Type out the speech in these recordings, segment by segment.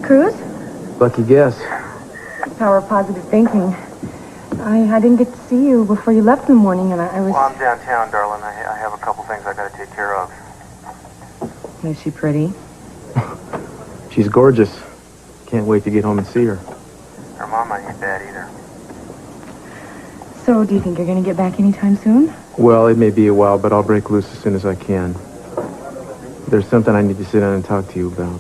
Cruise? Lucky guess. Power of positive thinking. I didn't get to see you before you left in the morning, and I was... Well, I'm downtown, darling. I have a couple things I gotta take care of. Is she pretty? She's gorgeous. Can't wait to get home and see her. Her mama ain't bad either. So, do you think you're going to get back anytime soon? Well, it may be a while, but I'll break loose as soon as I can. There's something I need to sit down and talk to you about.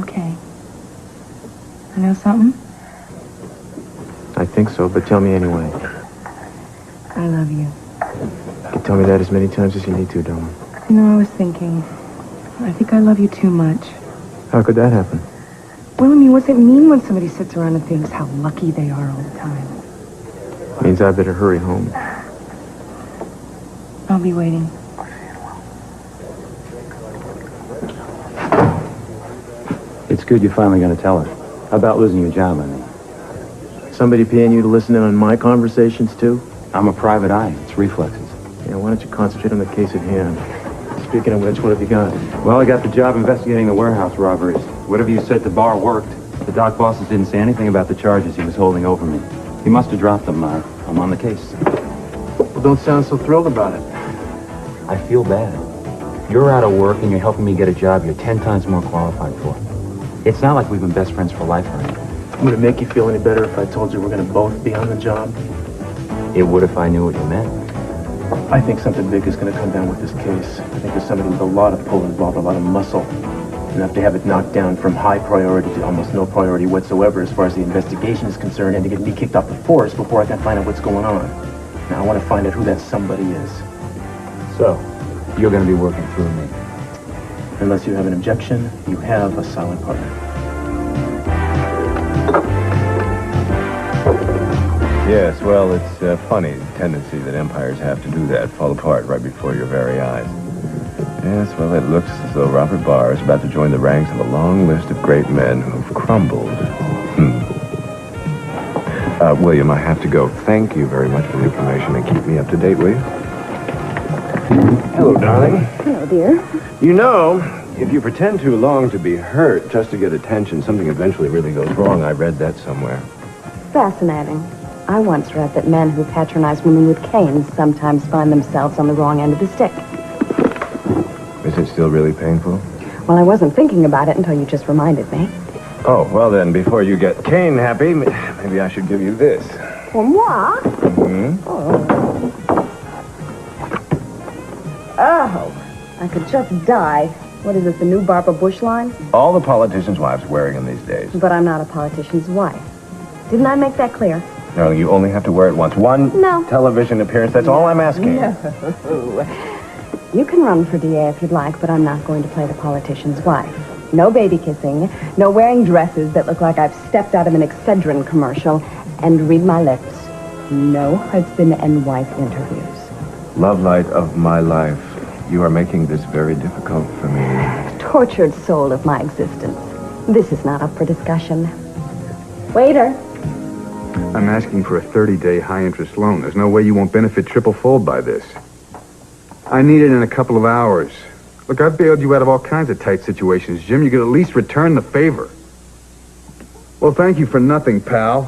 Okay. I know something? I think so, but tell me anyway. I love you. You can tell me that as many times as you need to, darling. You know, I was thinking, I think I love you too much. How could that happen? Well, I mean, what's it mean when somebody sits around and thinks how lucky they are all the time? Means I better hurry home. I'll be waiting. It's good you're finally going to tell her. How about losing your job, I mean? Somebody paying you to listen in on my conversations, too? I'm a private eye. It's reflexes. Yeah, why don't you concentrate on the case at hand? Speaking of which, what have you got? Well, I got the job investigating the warehouse robberies. Whatever you said to Bar worked. The dock bosses didn't say anything about the charges he was holding over me. He must have dropped them. I'm on the case. Well, don't sound so thrilled about it. I feel bad. You're out of work and you're helping me get a job you're 10 times more qualified for. It's not like we've been best friends for life or anything. Would it make you feel any better if I told you we're going to both be on the job? It would if I knew what you meant. I think something big is going to come down with this case. I think there's somebody with a lot of pull involved, a lot of muscle. Enough to have it knocked down from high priority to almost no priority whatsoever as far as the investigation is concerned, and to get me kicked off the force before I can find out what's going on. Now, I want to find out who that somebody is. So, you're going to be working through me. Unless you have an objection, you have a solid partner. Yes, well, it's a funny tendency that empires have to do that, fall apart right before your very eyes. Yes, well, it looks as though Robert Barr is about to join the ranks of a long list of great men who've crumbled. William, I have to go. Thank you very much for the information, and keep me up to date, will you? Hello, darling. Hello, dear. You know, if you pretend too long to be hurt just to get attention, something eventually really goes wrong. I read that somewhere. Fascinating. I once read that men who patronize women with canes sometimes find themselves on the wrong end of the stick. Is it still really painful? Well, I wasn't thinking about it until you just reminded me. Oh, well then, before you get cane happy, maybe I should give you this. For moi? Mm-hmm. Oh, I could just die. What is it, the new Barbara Bush line? All the politicians' wives wearing them these days. But I'm not a politician's wife. Didn't I make that clear? Darling, you only have to wear it once. One television appearance, that's all I'm asking. No. You can run for DA if you'd like, but I'm not going to play the politician's wife. No baby kissing, no wearing dresses that look like I've stepped out of an Excedrin commercial, and read my lips, no husband and wife interviews. Love light of my life, you are making this very difficult for me. Tortured soul of my existence. This is not up for discussion. Waiter. I'm asking for a 30-day high-interest loan. There's no way you won't benefit triple-fold by this. I need it in a couple of hours. Look, I've bailed you out of all kinds of tight situations, Jim. You could at least return the favor. Well, thank you for nothing, pal.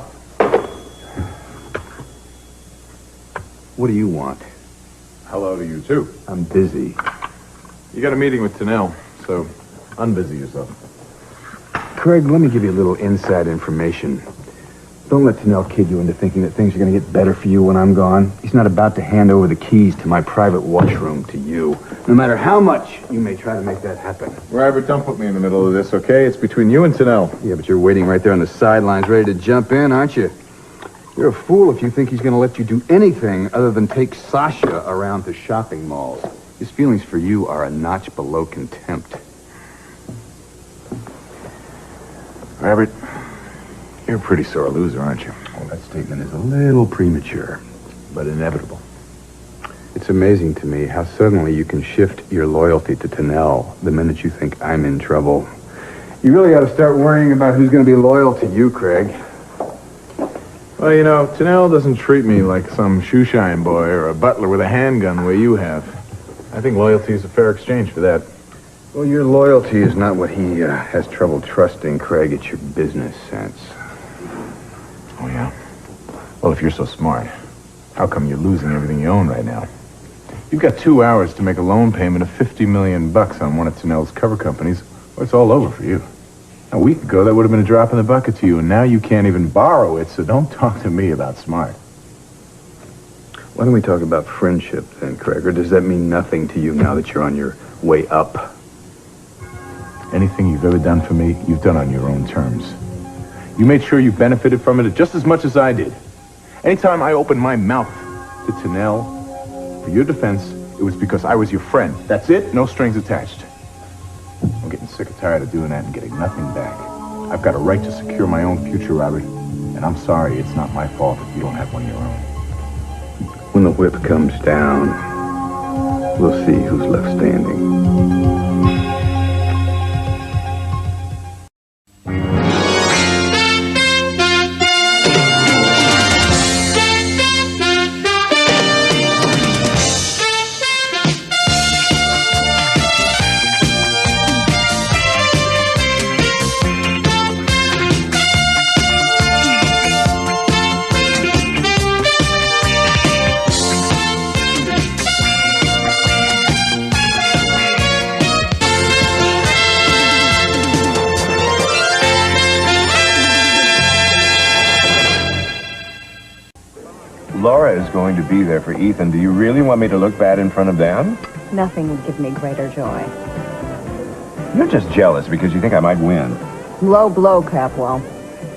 What do you want? Hello to you, too. I'm busy. You got a meeting with Tennell, so unbusy yourself. Craig, let me give you a little inside information. Don't let Tennell kid you into thinking that things are going to get better for you when I'm gone. He's not about to hand over the keys to my private washroom to you, no matter how much you may try to make that happen. Robert, don't put me in the middle of this, okay? It's between you and Tennell. Yeah, but you're waiting right there on the sidelines, ready to jump in, aren't you? You're a fool if you think he's going to let you do anything other than take Sasha around to shopping malls. His feelings for you are a notch below contempt. Robert, you're a pretty sore loser, aren't you? Well, that statement is a little premature, but inevitable. It's amazing to me how suddenly you can shift your loyalty to Tennell the minute you think I'm in trouble. You really ought to start worrying about who's going to be loyal to you, Craig. Well, you know, Tennell doesn't treat me like some shoeshine boy or a butler with a handgun the way you have. I think loyalty is a fair exchange for that. Well, your loyalty is not what he has trouble trusting, Craig. It's your business sense. Oh, yeah? Well, if you're so smart, how come you're losing everything you own right now? You've got 2 hours to make a loan payment of $50 million on one of Tunnell's cover companies, or it's all over for you. A week ago, that would have been a drop in the bucket to you, and now you can't even borrow it, so don't talk to me about smart. Why don't we talk about friendship then, Craig? Or does that mean nothing to you now that you're on your way up? Anything you've ever done for me, you've done on your own terms. You made sure you benefited from it just as much as I did. Anytime I opened my mouth to Tunnell for your defense, it was because I was your friend. That's it, no strings attached. I'm getting sick and tired of doing that and getting nothing back. I've got a right to secure my own future, Robert. And I'm sorry, it's not my fault if you don't have one of your own. When the whip comes down, we'll see who's left standing. Laura is going to be there for Ethan. Do you really want me to look bad in front of Dan? Nothing would give me greater joy. You're just jealous because you think I might win. Low blow, Capwell.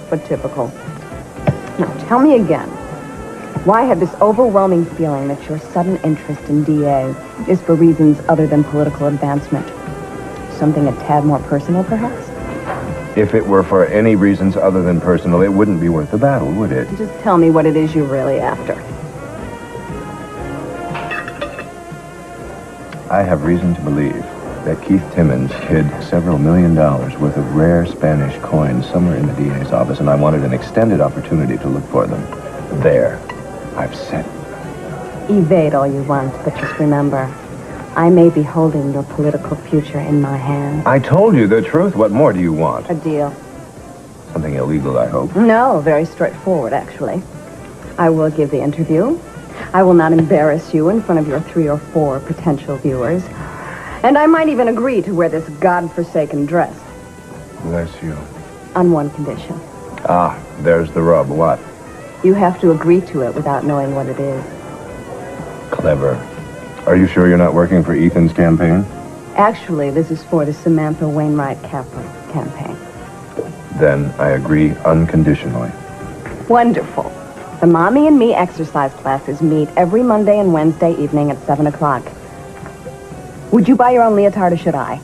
But typical. Now, tell me again. Why I have this overwhelming feeling that your sudden interest in DA is for reasons other than political advancement? Something a tad more personal, perhaps? If it were for any reasons other than personal, it wouldn't be worth the battle, would it? Just tell me what it is you're really after. I have reason to believe that Keith Timmons hid several $1 million worth of rare Spanish coins somewhere in the DA's office, and I wanted an extended opportunity to look for them. There. I've set. Evade all you want, but just remember, I may be holding your political future in my hands. I told you the truth. What more do you want? A deal. Something illegal, I hope. No, very straightforward, actually. I will give the interview. I will not embarrass you in front of your 3 or 4 potential viewers. And I might even agree to wear this godforsaken dress. Bless you. On one condition. Ah, there's the rub. What? You have to agree to it without knowing what it is. Clever. Are you sure you're not working for Ethan's campaign? Actually, this is for the Samantha Wainwright Capra campaign. Then I agree unconditionally. Wonderful. The Mommy and Me exercise classes meet every Monday and Wednesday evening at 7 o'clock. Would you buy your own leotard or should I?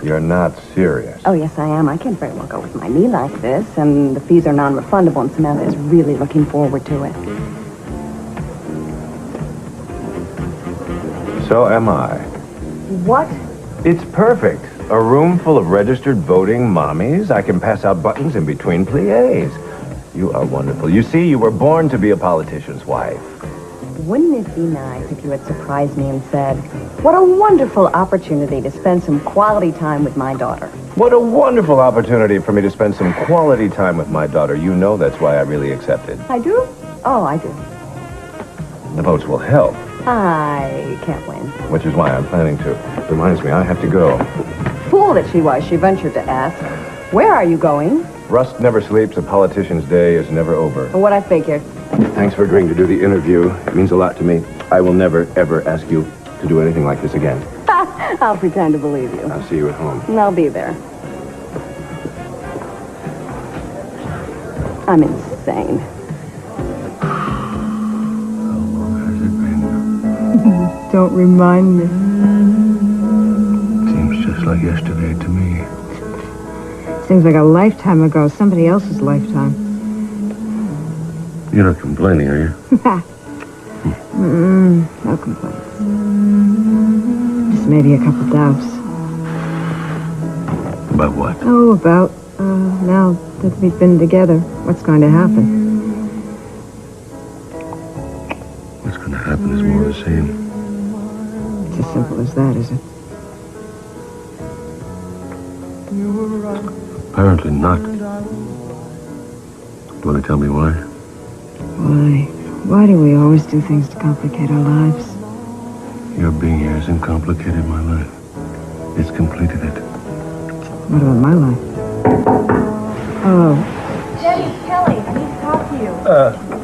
You're not serious. Oh, yes, I am. I can't very well go with my knee like this, and the fees are non-refundable, and Samantha is really looking forward to it. So am I. What? It's perfect. A room full of registered voting mommies. I can pass out buttons in between pliés. You are wonderful. You see, you were born to be a politician's wife. Wouldn't it be nice if you had surprised me and said, what a wonderful opportunity to spend some quality time with my daughter. What a wonderful opportunity for me to spend some quality time with my daughter. You know that's why I really accepted. I do? Oh, I do. The votes will help. I can't win. Which is why I'm planning to. Reminds me, I have to go. Fool that she was, she ventured to ask. Where are you going? Rust never sleeps. A politician's day is never over. What I figured. Thanks for agreeing to do the interview. It means a lot to me. I will never, ever ask you to do anything like this again. I'll pretend to believe you. I'll see you at home. And I'll be there. I'm insane. Don't remind me. Seems just like yesterday to me. Seems like a lifetime ago, somebody else's lifetime. You're not complaining, are you? No complaints. Just maybe a couple doubts. About what? Oh, about, now that we've been together, what's going to happen? What's going to happen is more of the same. It's as simple as that, is it? Apparently not. Want to tell me why? Why do we always do things to complicate our lives? Your being here hasn't complicated my life. It's completed it. What about my life? Oh. Jenny, Kelly, I need to talk to you.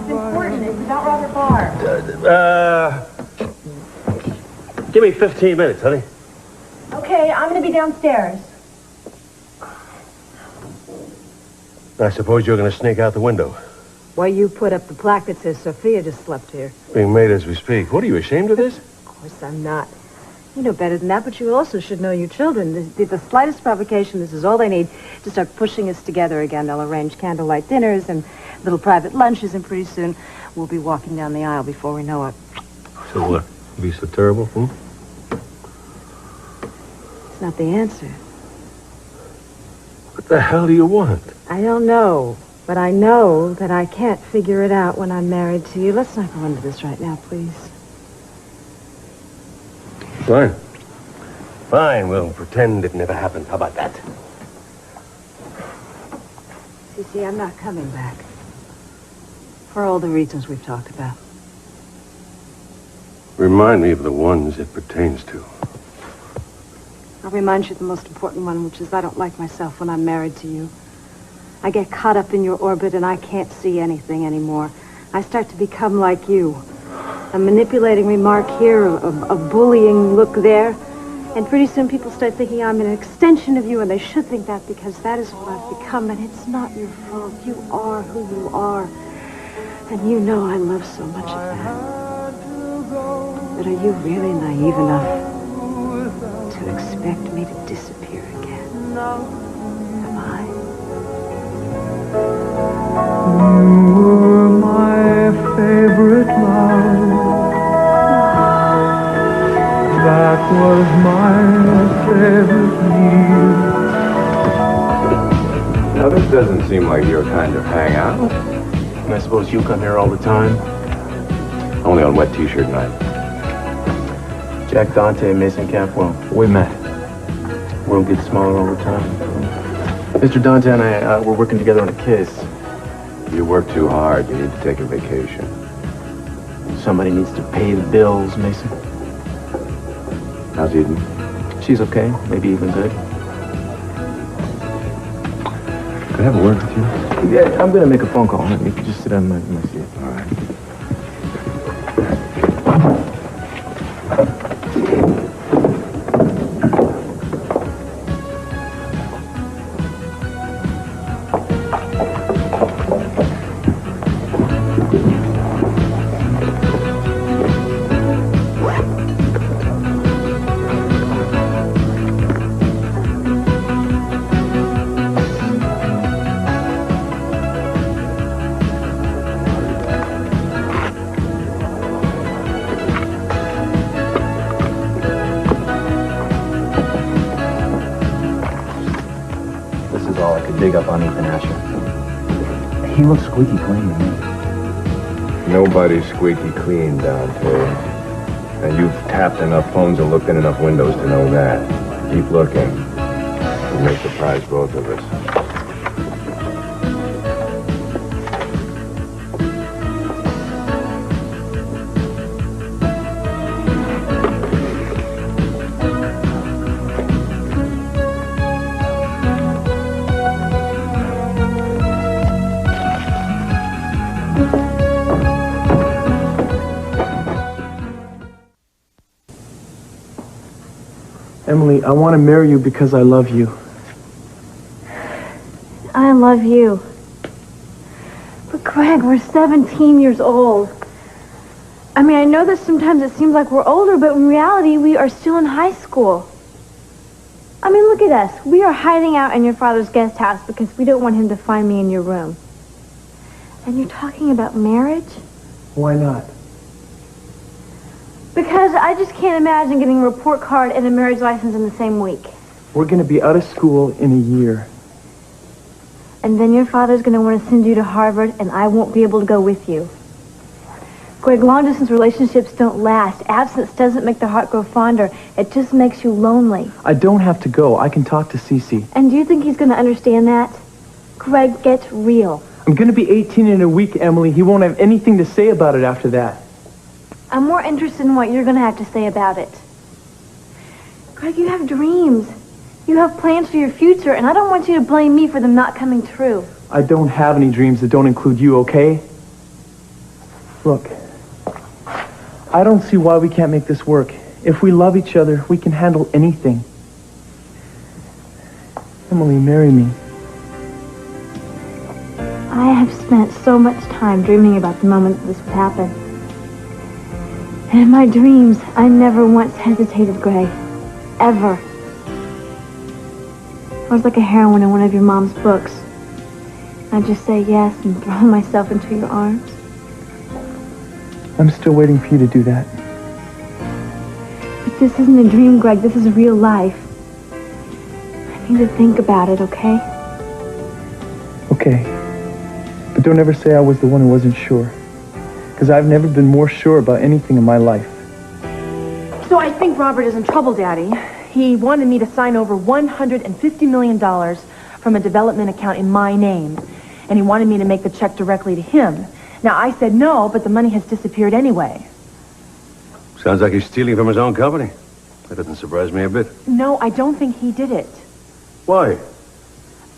It's important. It's about Robert Barr. Give me 15 minutes, honey. Okay, I'm going to be downstairs. I suppose you're going to sneak out the window. Why, you put up the plaque that says Sophia just slept here. Being made as we speak. What, are you ashamed of this? Of course I'm not. You know better than that, but you also should know your children. The slightest provocation, this is all they need to start pushing us together again. They'll arrange candlelight dinners and little private lunches, and pretty soon we'll be walking down the aisle before we know it. So what? Be so terrible, It's not the answer. What the hell do you want? I don't know, but I know that I can't figure it out when I'm married to you. Let's not go into this right now, please. Fine. Fine, we'll pretend it never happened. How about that? See, I'm not coming back. For all the reasons we've talked about. Remind me of the ones it pertains to. I'll remind you of the most important one, which is I don't like myself when I'm married to you. I get caught up in your orbit and I can't see anything anymore. I start to become like you. A manipulating remark here, a bullying look there. And pretty soon people start thinking I'm an extension of you, and they should think that because that is what I've become, and it's not your fault. You are who you are. And you know I love so much of that. But are you really naive enough to expect me to disappear again? Am I? You were my favorite love. That was my favorite meal. Now, this doesn't seem like your kind of hangout. And I suppose you come here all the time? Only on wet t-shirt night. Jack Dante and Mason Capwell. We met. World gets smaller all the time. Mr. Dante and I, we're working together on a case. You work too hard. You need to take a vacation. Somebody needs to pay the bills, Mason. How's Eden? She's okay, maybe even good. Could I have a word with you? Yeah, I'm gonna make a phone call. You can just sit on my seat. All right. Dig up on Ethan Asher. He looks squeaky clean to me. Nobody's squeaky clean, Dante. And you've tapped enough phones and looked in enough windows to know that. Keep looking. We may surprise both of us. Emily, I want to marry you because I love you. I love you. But Greg, we're 17 years old. I mean, I know that sometimes it seems like we're older, but in reality, we are still in high school. I mean, look at us. We are hiding out in your father's guest house because we don't want him to find me in your room. And you're talking about marriage? Why not? Because I just can't imagine getting a report card and a marriage license in the same week. We're going to be out of school in a year. And then your father's going to want to send you to Harvard, and I won't be able to go with you. Greg, long-distance relationships don't last. Absence doesn't make the heart grow fonder. It just makes you lonely. I don't have to go. I can talk to Cece. And do you think he's going to understand that? Greg, get real. I'm going to be 18 in a week, Emily. He won't have anything to say about it after that. I'm more interested in what you're going to have to say about it. Greg, you have dreams. You have plans for your future, and I don't want you to blame me for them not coming true. I don't have any dreams that don't include you, okay? Look, I don't see why we can't make this work. If we love each other, we can handle anything. Emily, marry me. I have spent so much time dreaming about the moment that this would happen. And in my dreams, I never once hesitated, Greg. Ever. I was like a heroine in one of your mom's books. I'd just say yes and throw myself into your arms. I'm still waiting for you to do that. But this isn't a dream, Greg. This is real life. I need to think about it, okay? Okay. But don't ever say I was the one who wasn't sure. Because I've never been more sure about anything in my life. So I think Robert is in trouble, Daddy. He wanted me to sign over $150 million from a development account in my name. And he wanted me to make the check directly to him. Now, I said no, but the money has disappeared anyway. Sounds like he's stealing from his own company. That doesn't surprise me a bit. No, I don't think he did it. Why?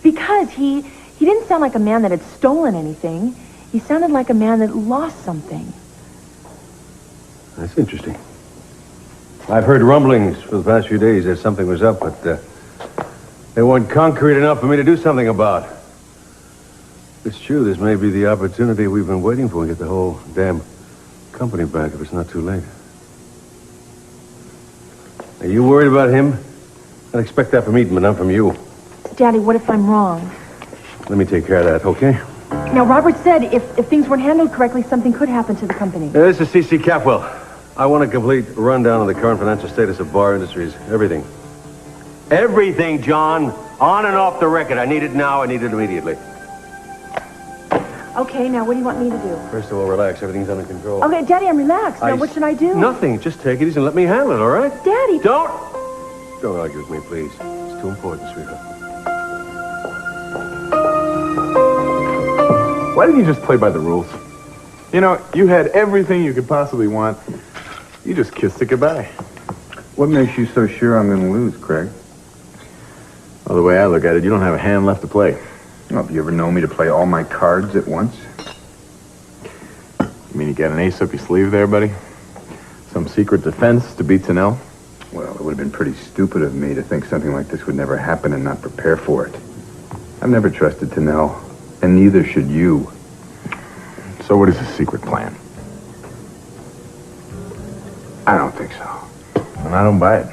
Because he didn't sound like a man that had stolen anything. He sounded like a man that lost something. That's interesting. I've heard rumblings for the past few days that something was up, but they weren't concrete enough for me to do something about. It's true, this may be the opportunity we've been waiting for to get the whole damn company back if it's not too late. Are you worried about him? I'd expect that from Eaton, but not from you. Daddy, what if I'm wrong? Let me take care of that, okay? Now, Robert said if things weren't handled correctly, something could happen to the company. This is C.C. Capwell. I want a complete rundown of the current financial status of Bar Industries. Everything. Everything, John. On and off the record. I need it now. I need it immediately. Okay, now what do you want me to do? First of all, relax. Everything's under control. Okay, Daddy, I'm relaxed. Now, what should I do? Nothing. Just take it easy and let me handle it, all right? Daddy! Don't argue with me, please. It's too important, sweetheart. Why didn't you just play by the rules? You know, you had everything you could possibly want. You just kissed it goodbye. What makes you so sure I'm going to lose, Craig? Well, the way I look at it, you don't have a hand left to play. Well, have you ever known me to play all my cards at once? You mean you got an ace up your sleeve there, buddy? Some secret defense to beat Tanell? Well, it would have been pretty stupid of me to think something like this would never happen and not prepare for it. I've never trusted Tanell, and neither should you. So what is the secret plan? I don't think so. And I don't buy it.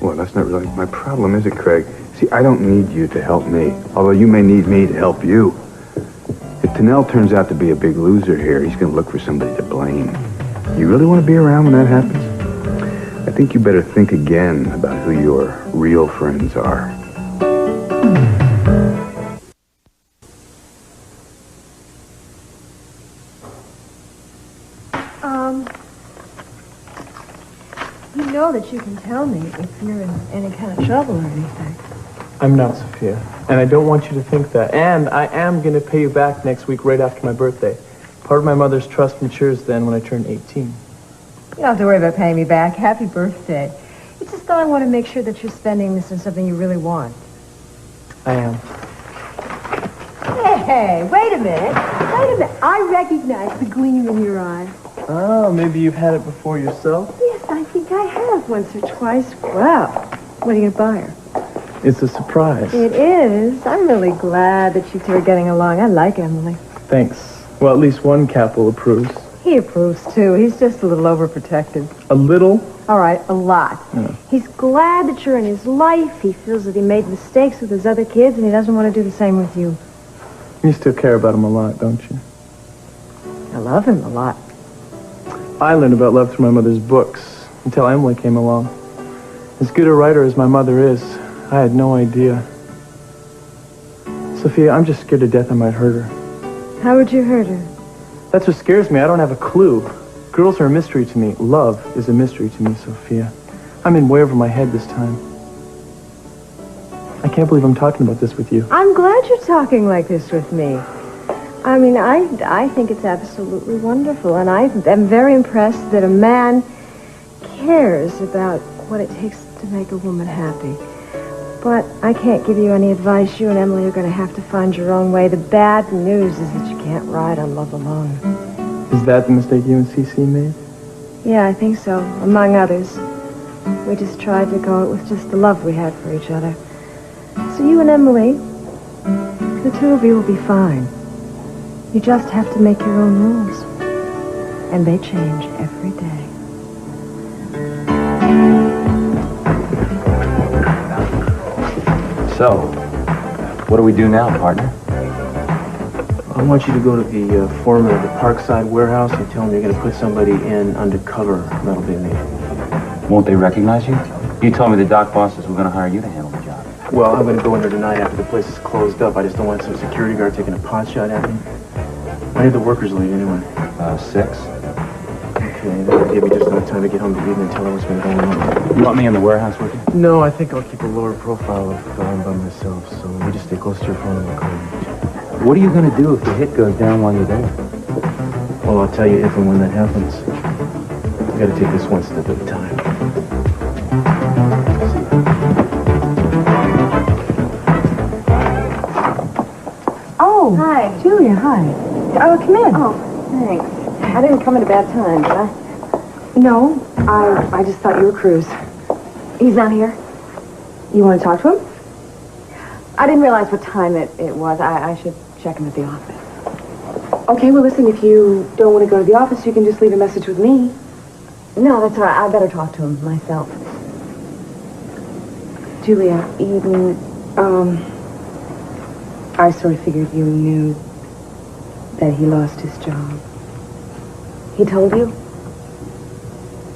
Well, that's not really my problem, is it, Craig? See, I don't need you to help me, although you may need me to help you. If Tanell turns out to be a big loser here, he's going to look for somebody to blame. You really want to be around when that happens? I think you better think again about who your real friends are. You know that you can tell me if you're in any kind of trouble or anything. I'm not, Sophia. And I don't want you to think that. And I am going to pay you back next week right after my birthday. Part of my mother's trust matures then when I turn 18. You don't have to worry about paying me back. Happy birthday. It's just that I want to make sure that you're spending this on something you really want. I am. Hey, wait a minute. Wait a minute. I recognize the gleam in your eye. Oh, maybe you've had it before yourself? Yes, I think I have once or twice. Well, what are you going to buy her? It's a surprise. It is. I'm really glad that you two are getting along. I like Emily. Thanks. Well, at least one Capel approves. He approves, too. He's just a little overprotective. A little? All right, a lot. Yeah. He's glad that you're in his life. He feels that he made mistakes with his other kids, and he doesn't want to do the same with you. You still care about him a lot, don't you? I love him a lot. I learned about love through my mother's books until Emily came along. As good a writer as my mother is, I had no idea. Sophia, I'm just scared to death I might hurt her. How would you hurt her? That's what scares me. I don't have a clue. Girls are a mystery to me. Love is a mystery to me, Sophia. I'm in way over my head this time. I can't believe I'm talking about this with you. I'm glad you're talking like this with me. I mean, I think it's absolutely wonderful, and I am very impressed that a man cares about what it takes to make a woman happy. But I can't give you any advice. You and Emily are going to have to find your own way. The bad news is that you can't ride on love alone. Is that the mistake you and Cece made? Yeah, I think so, among others. We just tried to go with just the love we had for each other. So you and Emily, the two of you will be fine. You just have to make your own rules. And they change every day. So, what do we do now, partner? I want you to go to the foreman of the Parkside warehouse and tell him you're going to put somebody in undercover. That'll be me. Won't they recognize you? You told me the dock bosses were going to hire you to handle the job. Well, I'm going to go in there tonight after the place is closed up. I just don't want some security guard taking a pot shot at me. When did the workers leave, anyway? 6. Okay, that'll give me just enough time to get home to Eden and tell her what's been going on. You want me in the warehouse with you? No, I think I'll keep a lower profile if I'm by myself, so you just stay close to your phone and I'll call you. What are you going to do if the hit goes down while you're there? Well, I'll tell you if and when that happens. You gotta take this one step at a time. Oh, hi. Julia, hi. Oh, come in. Oh, thanks. I didn't come at a bad time, did I? No, I just thought you were Cruz. He's not here? You want to talk to him? I didn't realize what time it was. I should check him at the office. Okay, well, listen, if you don't want to go to the office, you can just leave a message with me. No, that's all right. I better talk to him myself. Julia, Eden, I sort of figured you knew that he lost his job. He told you?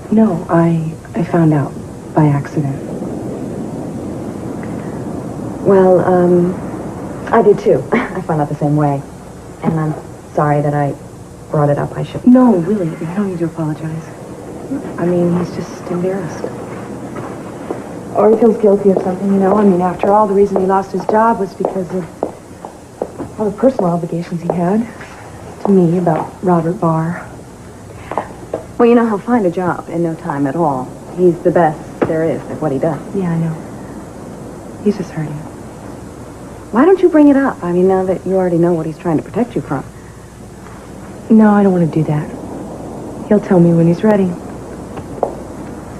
No, I found out by accident. Well, I did too. I found out the same way. And I'm sorry that I brought it up. I should. No, really, you don't need to apologize. I mean, he's just embarrassed. Or he feels guilty of something, you know. I mean, after all, the reason he lost his job was because of all the personal obligations he had to me about Robert Barr. Well, you know, he'll find a job in no time at all. He's the best there is at what he does. Yeah, I know. He's just hurting. Why don't you bring it up? I mean, now that you already know what he's trying to protect you from. No, I don't want to do that. He'll tell me when he's ready.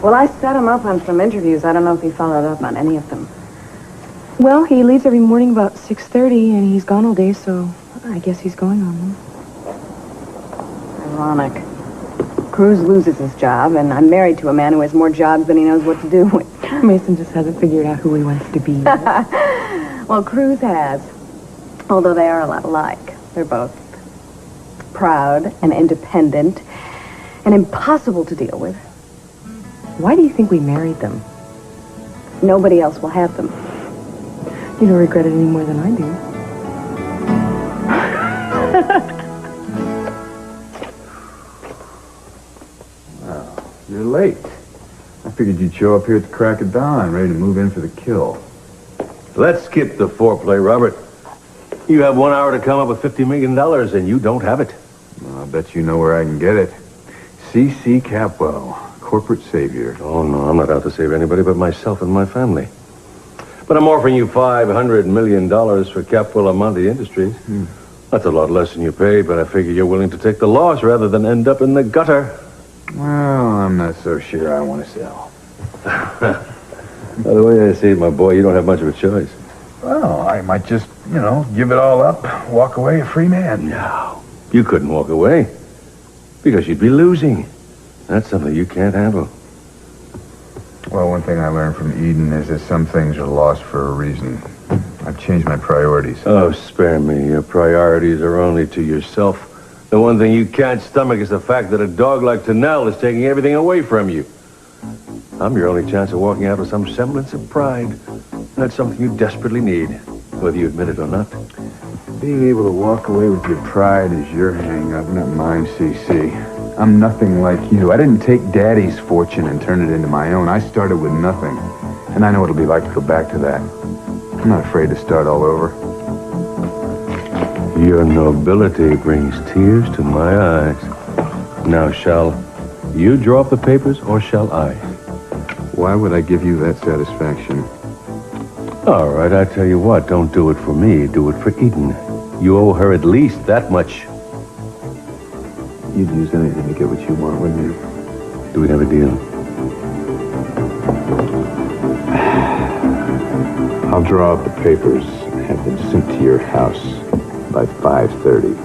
Well, I set him up on some interviews. I don't know if he followed up on any of them. Well, he leaves every morning about 6:30, and he's gone all day, so I guess he's going on them. Ironic. Cruz loses his job, and I'm married to a man who has more jobs than he knows what to do with. Mason just hasn't figured out who he wants to be. Well, Cruz has. Although they are a lot alike. They're both proud and independent and impossible to deal with. Why do you think we married them? Nobody else will have them. You don't regret it any more than I do. You're late. I figured you'd show up here at the crack of dawn, ready to move in for the kill. Let's skip the foreplay, Robert. You have 1 hour to come up with $50 million, and you don't have it. Well, I'll bet you know where I can get it. C.C. Capwell, corporate savior. Oh, no, I'm not out to save anybody but myself and my family. But I'm offering you $500 million for Capwell Amonte Industries. That's a lot less than you paid, but I figure you're willing to take the loss rather than end up in the gutter. Well, I'm not so sure I want to sell. By the way I see it, my boy, you don't have much of a choice. Well, I might just, give it all up, walk away a free man. No, you couldn't walk away because you'd be losing. That's something you can't handle. Well, one thing I learned from Eden is that some things are lost for a reason. I've changed my priorities. Oh, spare me. Your priorities are only to yourself. The one thing you can't stomach is the fact that a dog like Tennell is taking everything away from you. I'm your only chance of walking out with some semblance of pride. That's something you desperately need, whether you admit it or not. Being able to walk away with your pride is your hang-up, not mine, C.C. I'm nothing like you. I didn't take Daddy's fortune and turn it into my own. I started with nothing. And I know what it'll be like to go back to that. I'm not afraid to start all over. Your nobility brings tears to my eyes. Now, shall you draw up the papers, or shall I? Why would I give you that satisfaction? All right, I tell you what, don't do it for me, do it for Eden. You owe her at least that much. You'd use anything to get what you want, wouldn't you? Do we have a deal? I'll draw up the papers and have them sent to your house by 5:30.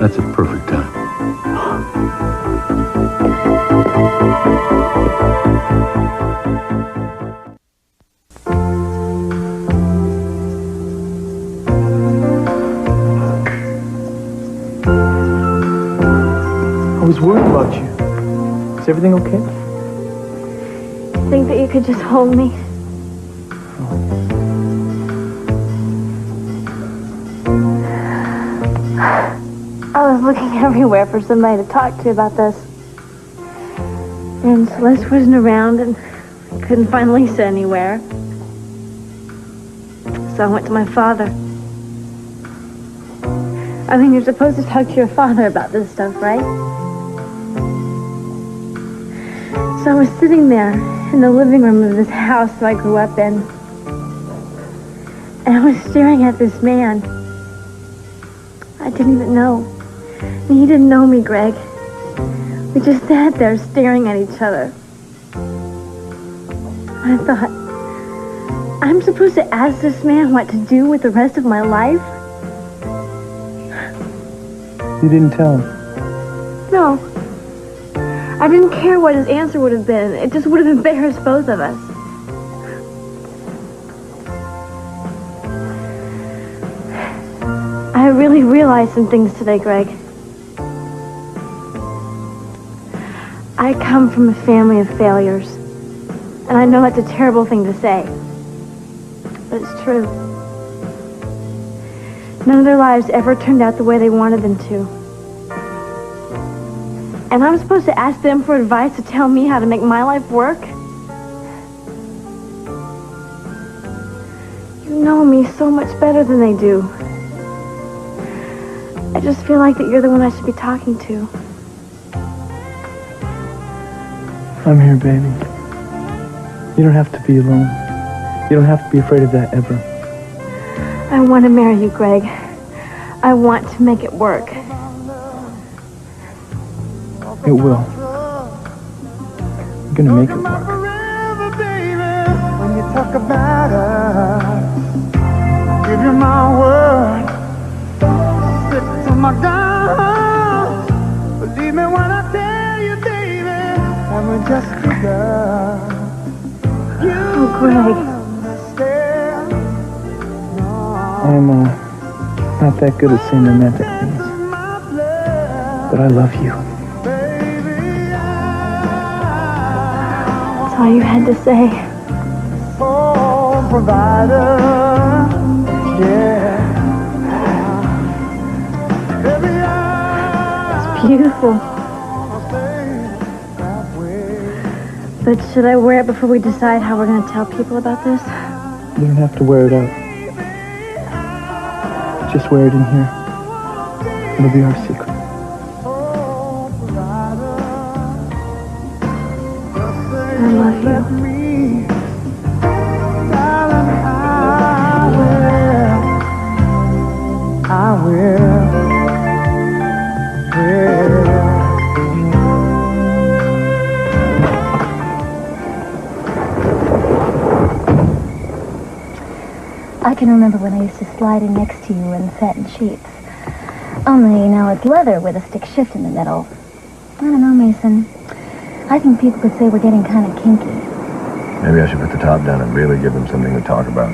That's a perfect time. I was worried about you. Is everything okay? Think that you could just hold me? I was looking everywhere for somebody to talk to about this. And Celeste wasn't around and couldn't find Lisa anywhere. So I went to my father. I mean, you're supposed to talk to your father about this stuff, right? So I was sitting there in the living room of this house that I grew up in. And I was staring at this man I didn't even know. And he didn't know me, Greg. We just sat there staring at each other. I thought, I'm supposed to ask this man what to do with the rest of my life? You didn't tell him? No. I didn't care what his answer would have been. It just would have embarrassed both of us. I really realized some things today, Greg. I come from a family of failures. And I know that's a terrible thing to say. But it's true. None of their lives ever turned out the way they wanted them to. And I'm supposed to ask them for advice to tell me how to make my life work? You know me so much better than they do. I just feel like that you're the one I should be talking to. I'm here, baby. You don't have to be alone. You don't have to be afraid of that ever. I want to marry you, Greg. I want to make it work. It will. You're gonna make it work. When you talk about us, give you my word. Stick to my guns. Believe me when I tell you, baby, I'm just a girl. Oh, Greg. I'm not that good at saying romantic things. But I love you. That's all you had to say. Oh, provider, yeah. It's beautiful. But should I wear it before we decide how we're going to tell people about this? You don't have to wear it out. Just wear it in here. It'll be our secret. I love you. I will. I can remember when I used to slide in next to you in satin sheets. Only now it's leather with a stick shift in the middle. I don't know, Mason. I think people could say we're getting kind of kinky. Maybe I should put the top down and really give them something to talk about.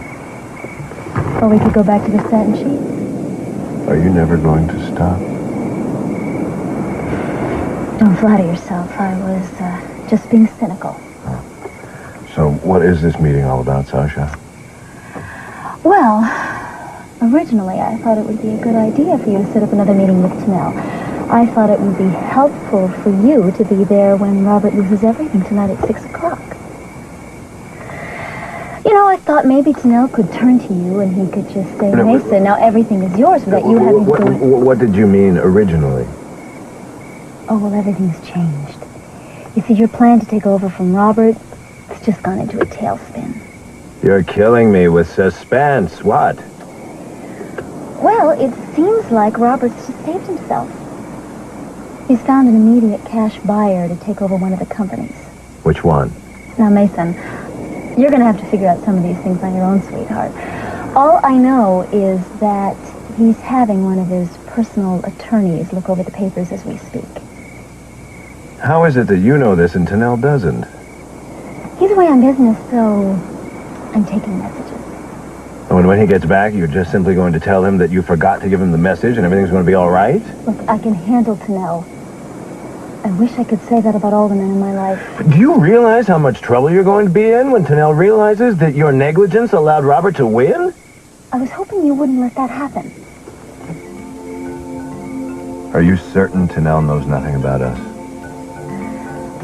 Or we could go back to the satin sheets. Are you never going to stop? Don't flatter yourself. I was just being cynical. So what is this meeting all about, Sasha? Well, originally I thought it would be a good idea for you to set up another meeting with Tanel. I thought it would be helpful for you to be there when Robert loses everything tonight at 6 o'clock. You know, I thought maybe Tanel could turn to you and he could just say, Mason, now everything is yours without you having to do it. What did you mean originally? Oh, well, everything's changed. You see, your plan to take over from Robert, it's just gone into a tailspin. You're killing me with suspense. What? Well, it seems like Robert's just saved himself. He's found an immediate cash buyer to take over one of the companies. Which one? Now, Mason, you're going to have to figure out some of these things on your own, sweetheart. All I know is that he's having one of his personal attorneys look over the papers as we speak. How is it that you know this and Tanel doesn't? He's away on business, so I'm taking messages. Oh, and when he gets back, you're just simply going to tell him that you forgot to give him the message and everything's going to be all right? Look, I can handle Tanel. I wish I could say that about all the men in my life. Do you realize how much trouble you're going to be in when Tanel realizes that your negligence allowed Robert to win? I was hoping you wouldn't let that happen. Are you certain Tanel knows nothing about us?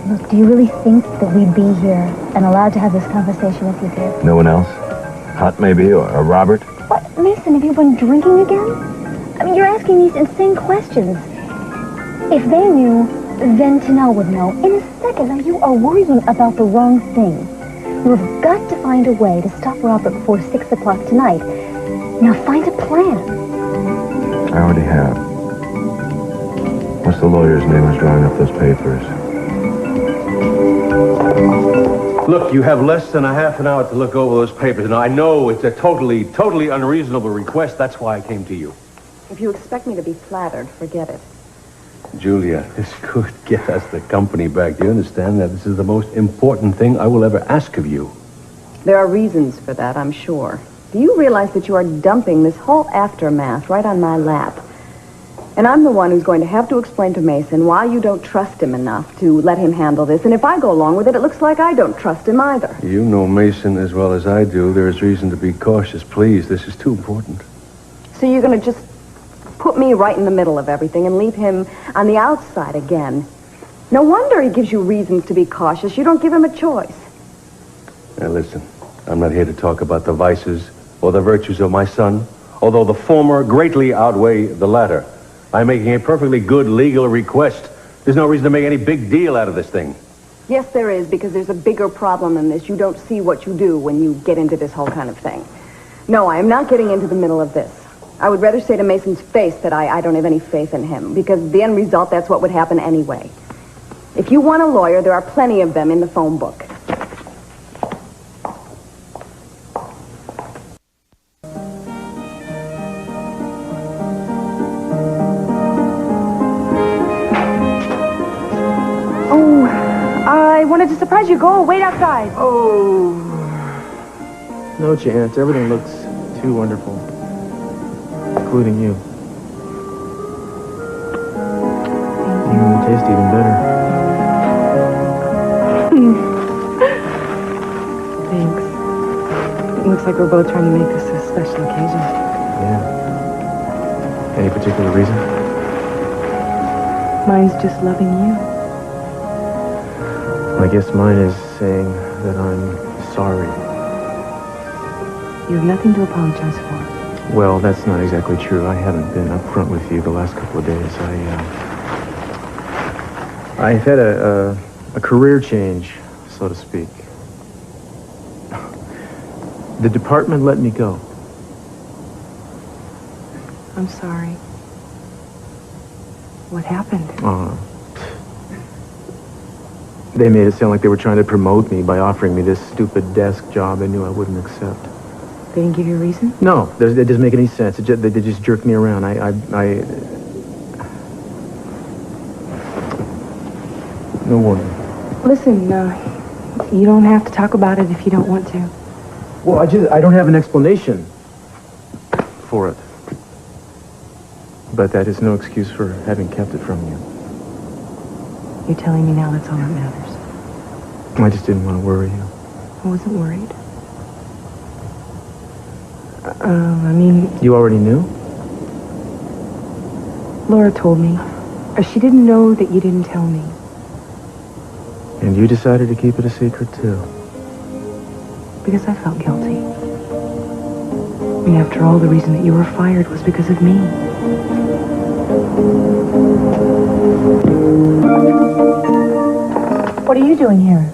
Look, do you really think that we'd be here and allowed to have this conversation if you did? No one else? Hunt, maybe, or Robert? What, Mason, have you been drinking again? I mean, you're asking these insane questions. If they knew, then Tanel would know. In a second, now you are worrying about the wrong thing. You have got to find a way to stop Robert before 6 o'clock tonight. Now find a plan. I already have. What's the lawyer's name who's drawing up those papers? Look, you have less than a half an hour to look over those papers. And I know it's a totally unreasonable request. That's why I came to you. If you expect me to be flattered, forget it. Julia, this could get us the company back. Do you understand that this is the most important thing I will ever ask of you? There are reasons for that, I'm sure. Do you realize that you are dumping this whole aftermath right on my lap? And I'm the one who's going to have to explain to Mason why you don't trust him enough to let him handle this. And if I go along with it, it looks like I don't trust him either. You know Mason as well as I do. There is reason to be cautious. Please, this is too important. So you're going to just put me right in the middle of everything and leave him on the outside again. No wonder he gives you reasons to be cautious. You don't give him a choice. Now listen, I'm not here to talk about the vices or the virtues of my son, although the former greatly outweigh the latter. I'm making a perfectly good legal request. There's no reason to make any big deal out of this thing. Yes, there is, because there's a bigger problem than this. You don't see what you do when you get into this whole kind of thing. No, I am not getting into the middle of this. I would rather say to Mason's face that I don't have any faith in him, because the end result, that's what would happen anyway. If you want a lawyer, there are plenty of them in the phone book. Oh, I wanted to surprise you. Go, wait outside. Oh, no chance. Everything looks too wonderful. Including you. Tastes even better. Thanks. It looks like we're both trying to make this a special occasion. Yeah. Any particular reason? Mine's just loving you. I guess mine is saying that I'm sorry. You have nothing to apologize for. Well, that's not exactly true. I haven't been upfront with you the last couple of days. I've had a career change, so to speak. The department let me go. I'm sorry. What happened? They made it sound like they were trying to promote me by offering me this stupid desk job they knew I wouldn't accept. They didn't give you a reason? No, that doesn't make any sense. They just jerked me around. No warning. Listen, you don't have to talk about it if you don't want to. Well, I don't have an explanation for it. But that is no excuse for having kept it from you. You're telling me now that's all that matters. I just didn't want to worry you. I wasn't worried. I mean... You already knew? Laura told me. Or she didn't know that you didn't tell me. And you decided to keep it a secret, too? Because I felt guilty. I mean, after all, the reason that you were fired was because of me. What are you doing here?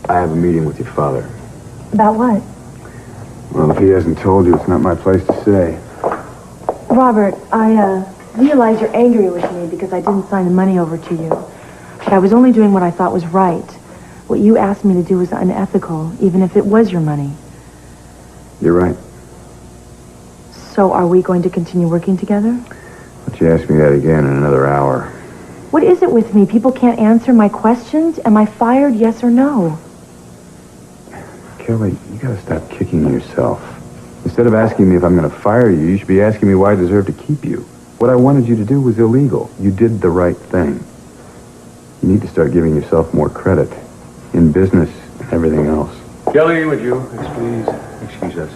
I have a meeting with your father. About what? Well, if he hasn't told you, it's not my place to say. Robert, I realize you're angry with me because I didn't sign the money over to you. But I was only doing what I thought was right. What you asked me to do was unethical, even if it was your money. You're right. So are we going to continue working together? But you ask me that again in another hour. What is it with me? People can't answer my questions? Am I fired, yes or no? Kelly, you gotta stop kicking yourself. Instead of asking me if I'm gonna fire you, you should be asking me why I deserve to keep you. What I wanted you to do was illegal. You did the right thing. You need to start giving yourself more credit. In business and everything else. Kelly, would you please excuse us?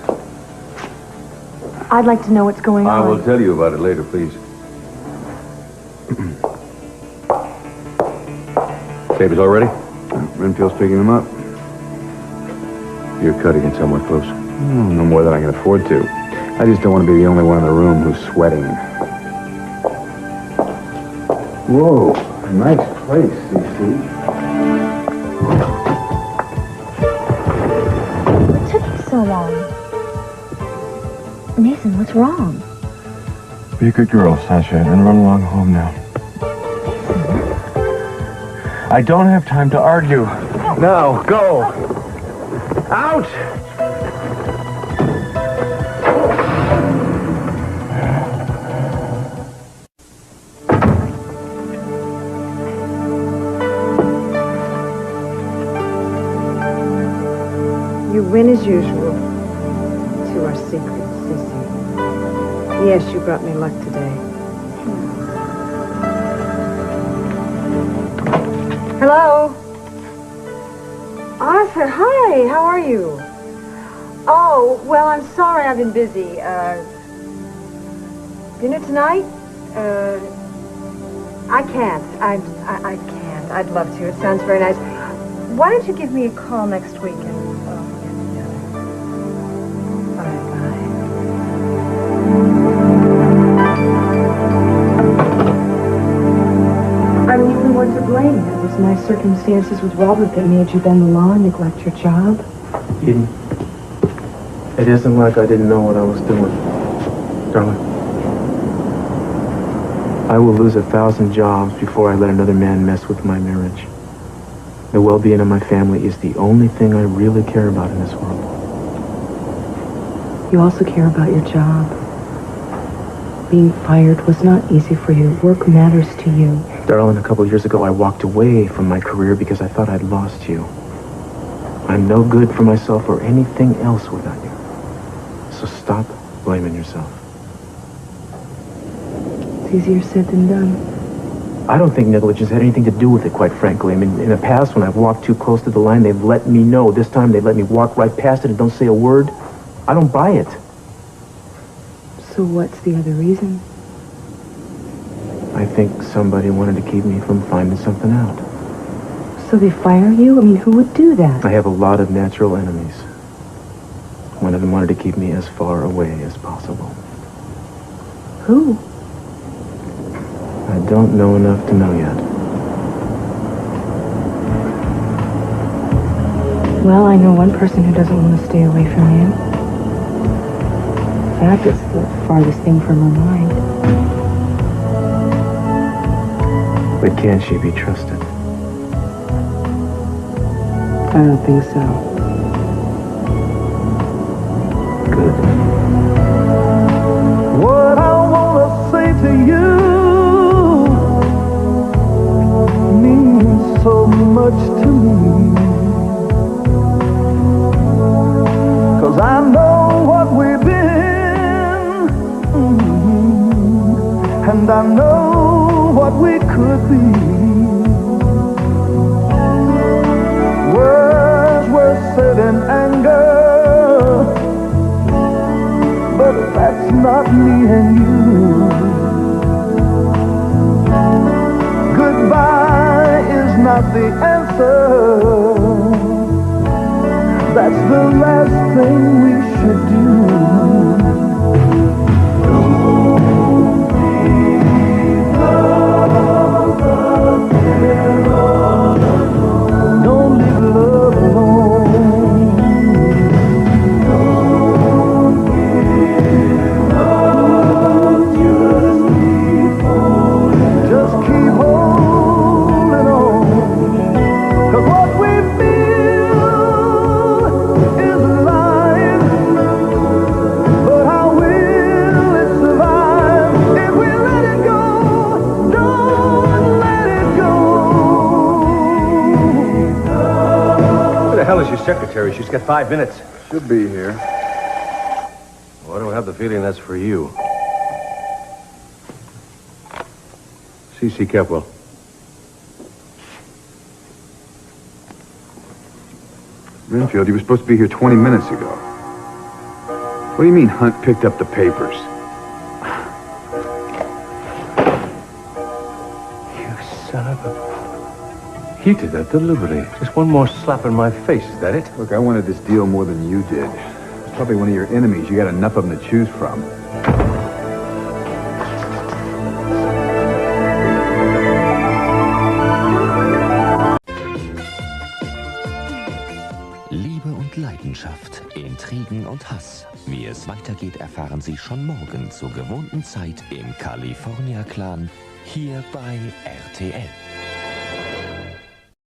I'd like to know what's going on. I will tell you about it later, please. Papers all ready? Renfield's picking them up. You're cutting it somewhat close. No more than I can afford to. I just don't want to be the only one in the room who's sweating. Whoa, nice place, CC. What took you so long? Mason, what's wrong? Be a good girl, Sasha, and run along home now. I don't have time to argue. Now, go! Out! You win as usual. To our secret, Sissy. Yes, you brought me luck today. Hello? Arthur, hi. How are you? Oh, well, I'm sorry I've been busy. Dinner tonight? I can't. I can't. I'd love to. It sounds very nice. Why don't you give me a call next week and get together? All right, bye. I'm the only one to blame. It was my circumstances with Robert that made you bend the law and neglect your job. Edie, it isn't like I didn't know what I was doing. Darling, I will lose 1,000 jobs before I let another man mess with my marriage. The well-being of my family is the only thing I really care about in this world. You also care about your job. Being fired was not easy for you. Work matters to you. Darling, a couple years ago, I walked away from my career because I thought I'd lost you. I'm no good for myself or anything else without you. So stop blaming yourself. It's easier said than done. I don't think negligence had anything to do with it, quite frankly. I mean, in the past, when I've walked too close to the line, they've let me know. This time, they let me walk right past it and don't say a word. I don't buy it. So what's the other reason? I think somebody wanted to keep me from finding something out. So they fire you? I mean, who would do that? I have a lot of natural enemies. One of them wanted to keep me as far away as possible. Who? I don't know enough to know yet. Well, I know one person who doesn't want to stay away from you. In fact, it's the farthest thing from her mind. But can she be trusted? I don't think so. Good. What I want to say to you means so much to me. 'Cause I know what we've been, and I know what we could be. Words were said in anger, but that's not me and you. not the answer. That's the last thing we should do. Don't leave love alone. Don't give up. Just keep holding on. 'Cause what we feel is alive. But how will it survive if we let it go? Don't let it go. Where the hell is your secretary? She's got 5 minutes. Should be here. Why do I have the feeling that's for you? C.C. Kepwell. Renfield, you were supposed to be here 20 minutes ago. What do you mean Hunt picked up the papers? You son of a... He did that deliberately. Just one more slap in my face, is that it? Look, I wanted this deal more than you did. It's probably one of your enemies. You got enough of them to choose from. Liebe und Leidenschaft, Intrigen und Hass. Wie es weitergeht, erfahren Sie schon morgen zur gewohnten Zeit im California Clan, hier bei RTL.